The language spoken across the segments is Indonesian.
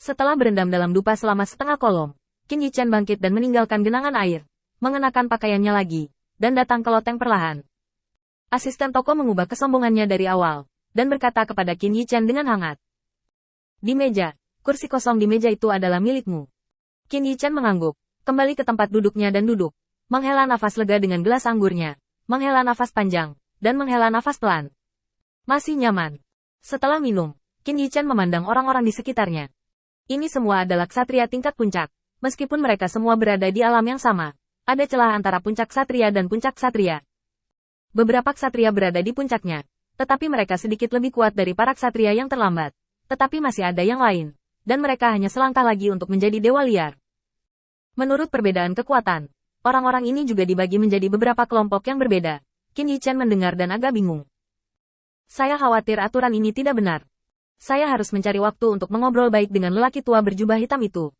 Setelah berendam dalam dupa selama setengah kolom, Qin Yichen bangkit dan meninggalkan genangan air, mengenakan pakaiannya lagi, dan datang ke loteng perlahan. Asisten toko mengubah kesombongannya dari awal, dan berkata kepada Qin Yichen dengan hangat. Di meja, kursi kosong di meja itu adalah milikmu. Qin Yichen mengangguk, kembali ke tempat duduknya dan duduk, menghela nafas lega dengan gelas anggurnya, menghela nafas panjang, dan menghela nafas pelan. Masih nyaman. Setelah minum, Qin Yichen memandang orang-orang di sekitarnya. Ini semua adalah ksatria tingkat puncak. Meskipun mereka semua berada di alam yang sama, ada celah antara puncak ksatria dan puncak ksatria. Beberapa ksatria berada di puncaknya, tetapi mereka sedikit lebih kuat dari para ksatria yang terlambat. Tetapi masih ada yang lain, dan mereka hanya selangkah lagi untuk menjadi dewa liar. Menurut perbedaan kekuatan, orang-orang ini juga dibagi menjadi beberapa kelompok yang berbeda. Qin Yichen mendengar dan agak bingung. Saya khawatir aturan ini tidak benar. Saya harus mencari waktu untuk mengobrol baik dengan lelaki tua berjubah hitam itu.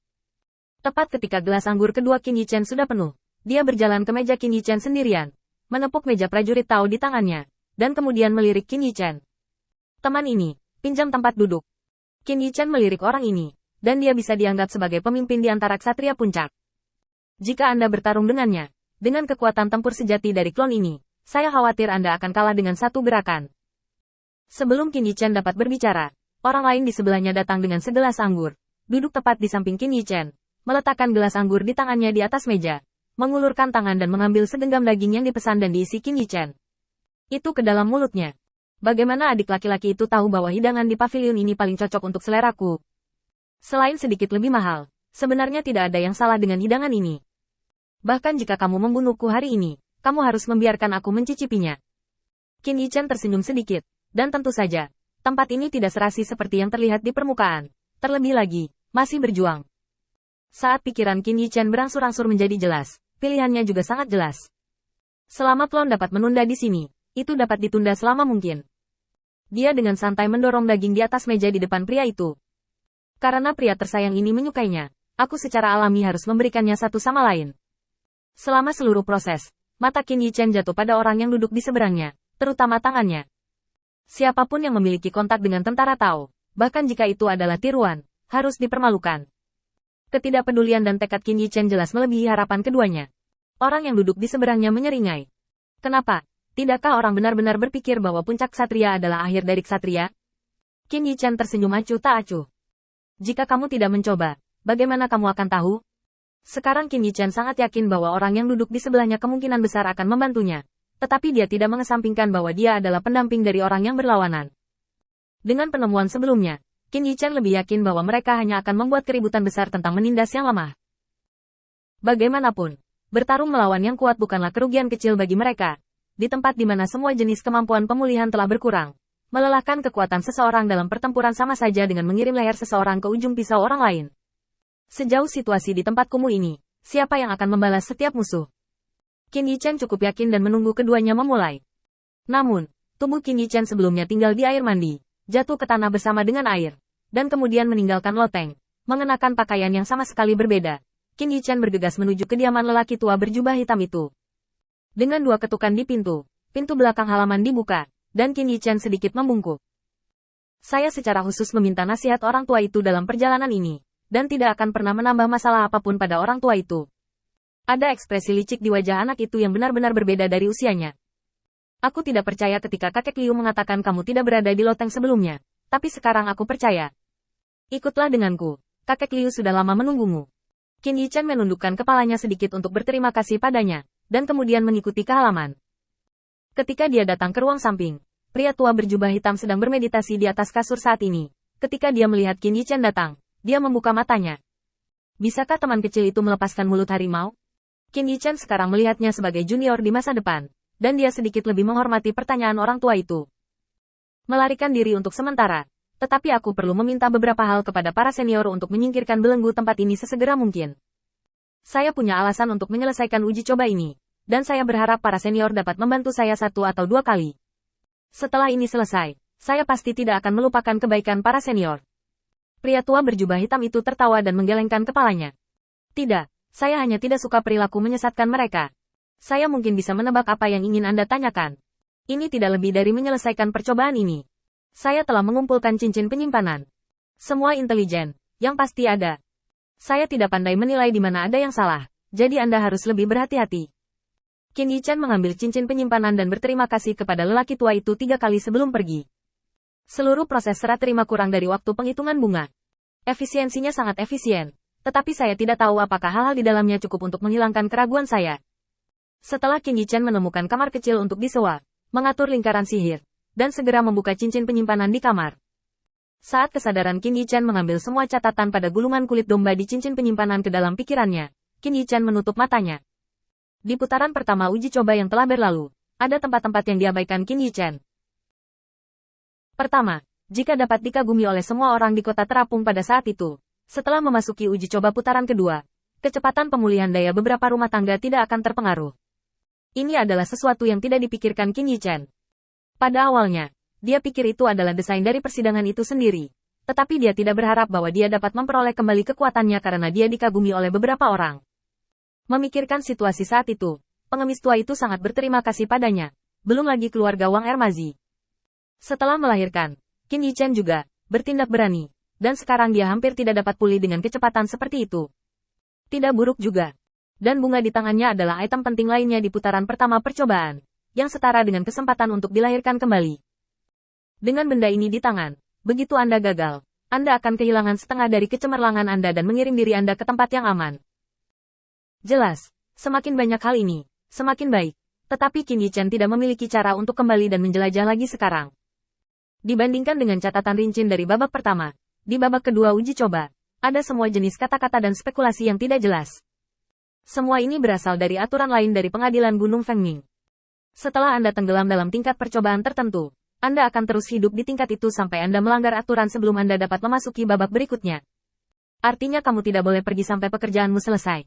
Tepat ketika gelas anggur kedua Qin Yichen sudah penuh, dia berjalan ke meja Qin Yichen sendirian, menepuk meja prajurit Tao di tangannya, dan kemudian melirik Qin Yichen. Teman ini, pinjam tempat duduk. Qin Yichen melirik orang ini, dan dia bisa dianggap sebagai pemimpin di antara ksatria puncak. Jika Anda bertarung dengannya, dengan kekuatan tempur sejati dari klon ini, saya khawatir Anda akan kalah dengan satu gerakan. Sebelum Qin Yichen dapat berbicara, orang lain di sebelahnya datang dengan segelas anggur, duduk tepat di samping Qin Yichen, meletakkan gelas anggur di tangannya di atas meja, mengulurkan tangan dan mengambil segenggam daging yang dipesan dan diisi Qin Yichen. Itu ke dalam mulutnya. Bagaimana adik laki-laki itu tahu bahwa hidangan di pavilion ini paling cocok untuk seleraku? Selain sedikit lebih mahal, sebenarnya tidak ada yang salah dengan hidangan ini. Bahkan jika kamu membunuhku hari ini, kamu harus membiarkan aku mencicipinya. Qin Yichen tersenyum sedikit, dan tentu saja, tempat ini tidak serasi seperti yang terlihat di permukaan. Terlebih lagi, masih berjuang. Saat pikiran Qin Yichen berangsur-angsur menjadi jelas, pilihannya juga sangat jelas. Selama klon dapat menunda di sini, itu dapat ditunda selama mungkin. Dia dengan santai mendorong daging di atas meja di depan pria itu. Karena pria tersayang ini menyukainya, aku secara alami harus memberikannya satu sama lain. Selama seluruh proses, mata Qin Yichen jatuh pada orang yang duduk di seberangnya, terutama tangannya. Siapapun yang memiliki kontak dengan tentara Tao, bahkan jika itu adalah tiruan, harus dipermalukan. Ketidakpedulian dan tekad Qin Yichen jelas melebihi harapan keduanya. Orang yang duduk di seberangnya menyeringai. Kenapa? Tidakkah orang benar-benar berpikir bahwa puncak ksatria adalah akhir dari ksatria? Qin Yichen tersenyum acuh tak acuh. Jika kamu tidak mencoba, bagaimana kamu akan tahu? Sekarang Qin Yichen sangat yakin bahwa orang yang duduk di sebelahnya kemungkinan besar akan membantunya. Tetapi dia tidak mengesampingkan bahwa dia adalah pendamping dari orang yang berlawanan. Dengan penemuan sebelumnya, Qin Yichen lebih yakin bahwa mereka hanya akan membuat keributan besar tentang menindas yang lemah. Bagaimanapun, bertarung melawan yang kuat bukanlah kerugian kecil bagi mereka. Di tempat di mana semua jenis kemampuan pemulihan telah berkurang, melelahkan kekuatan seseorang dalam pertempuran sama saja dengan mengirim leher seseorang ke ujung pisau orang lain. Sejauh situasi di tempat kumuh ini, siapa yang akan membalas setiap musuh? Qin Yichen cukup yakin dan menunggu keduanya memulai. Namun, tubuh Qin Yichen sebelumnya tinggal di air mandi, jatuh ke tanah bersama dengan air, dan kemudian meninggalkan loteng, mengenakan pakaian yang sama sekali berbeda. Qin Yichen bergegas menuju kediaman lelaki tua berjubah hitam itu. Dengan dua ketukan di pintu belakang halaman dibuka, dan Qin Yichen sedikit membungkuk. Saya secara khusus meminta nasihat orang tua itu dalam perjalanan ini, dan tidak akan pernah menambah masalah apapun pada orang tua itu. Ada ekspresi licik di wajah anak itu yang benar-benar berbeda dari usianya. Aku tidak percaya ketika kakek Liu mengatakan kamu tidak berada di loteng sebelumnya, tapi sekarang aku percaya. Ikutlah denganku, kakek Liu sudah lama menunggumu. Qin Yichen menundukkan kepalanya sedikit untuk berterima kasih padanya, dan kemudian mengikuti ke halaman. Ketika dia datang ke ruang samping, pria tua berjubah hitam sedang bermeditasi di atas kasur saat ini. Ketika dia melihat Qin Yichen datang, dia membuka matanya. Bisakah teman kecil itu melepaskan mulut harimau? Qin Yichen sekarang melihatnya sebagai junior di masa depan, dan dia sedikit lebih menghormati pertanyaan orang tua itu. Melarikan diri untuk sementara, tetapi aku perlu meminta beberapa hal kepada para senior untuk menyingkirkan belenggu tempat ini sesegera mungkin. Saya punya alasan untuk menyelesaikan uji coba ini, dan saya berharap para senior dapat membantu saya 1 atau 2 kali. Setelah ini selesai, saya pasti tidak akan melupakan kebaikan para senior. Pria tua berjubah hitam itu tertawa dan menggelengkan kepalanya. Tidak. Saya hanya tidak suka perilaku menyesatkan mereka. Saya mungkin bisa menebak apa yang ingin Anda tanyakan. Ini tidak lebih dari menyelesaikan percobaan ini. Saya telah mengumpulkan cincin penyimpanan. Semua intelijen, Yang pasti ada. Saya tidak pandai menilai di mana ada yang salah, jadi Anda harus lebih berhati-hati. Qin Yichan mengambil cincin penyimpanan dan berterima kasih kepada lelaki tua itu 3 kali sebelum pergi. Seluruh proses serah terima kurang dari waktu penghitungan bunga. Efisiensinya sangat efisien, tetapi saya tidak tahu apakah hal-hal di dalamnya cukup untuk menghilangkan keraguan saya. Setelah Qin Yichan menemukan kamar kecil untuk disewa, mengatur lingkaran sihir, dan segera membuka cincin penyimpanan di kamar. Saat kesadaran Qin Yichan mengambil semua catatan pada gulungan kulit domba di cincin penyimpanan ke dalam pikirannya, Qin Yichan menutup matanya. Di putaran pertama uji coba yang telah berlalu, ada tempat-tempat yang diabaikan Qin Yichan. Pertama, jika dapat dikagumi oleh semua orang di kota terapung pada saat itu, setelah memasuki uji coba putaran kedua, kecepatan pemulihan daya beberapa rumah tangga tidak akan terpengaruh. Ini adalah sesuatu yang tidak dipikirkan Qin Yichan. Pada awalnya, dia pikir itu adalah desain dari persidangan itu sendiri. Tetapi dia tidak berharap bahwa dia dapat memperoleh kembali kekuatannya karena dia dikagumi oleh beberapa orang. Memikirkan situasi saat itu, pengemis tua itu sangat berterima kasih padanya. Belum lagi keluarga Wang Ermazi. Setelah melahirkan, Qin Yichan juga bertindak berani. Dan sekarang dia hampir tidak dapat pulih dengan kecepatan seperti itu. Tidak buruk juga. Dan bunga di tangannya adalah item penting lainnya di putaran pertama percobaan. Yang setara dengan kesempatan untuk dilahirkan kembali. Dengan benda ini di tangan, begitu Anda gagal, Anda akan kehilangan setengah dari kecemerlangan Anda dan mengirim diri Anda ke tempat yang aman. Jelas, semakin banyak hal ini, semakin baik. Tetapi Qin Yichan tidak memiliki cara untuk kembali dan menjelajah lagi sekarang. Dibandingkan dengan catatan rincin dari babak pertama, di babak kedua uji coba, ada semua jenis kata-kata dan spekulasi yang tidak jelas. Semua ini berasal dari aturan lain dari pengadilan Gunung Fengming. Setelah Anda tenggelam dalam tingkat percobaan tertentu, Anda akan terus hidup di tingkat itu sampai Anda melanggar aturan sebelum Anda dapat memasuki babak berikutnya. Artinya kamu tidak boleh pergi sampai pekerjaanmu selesai.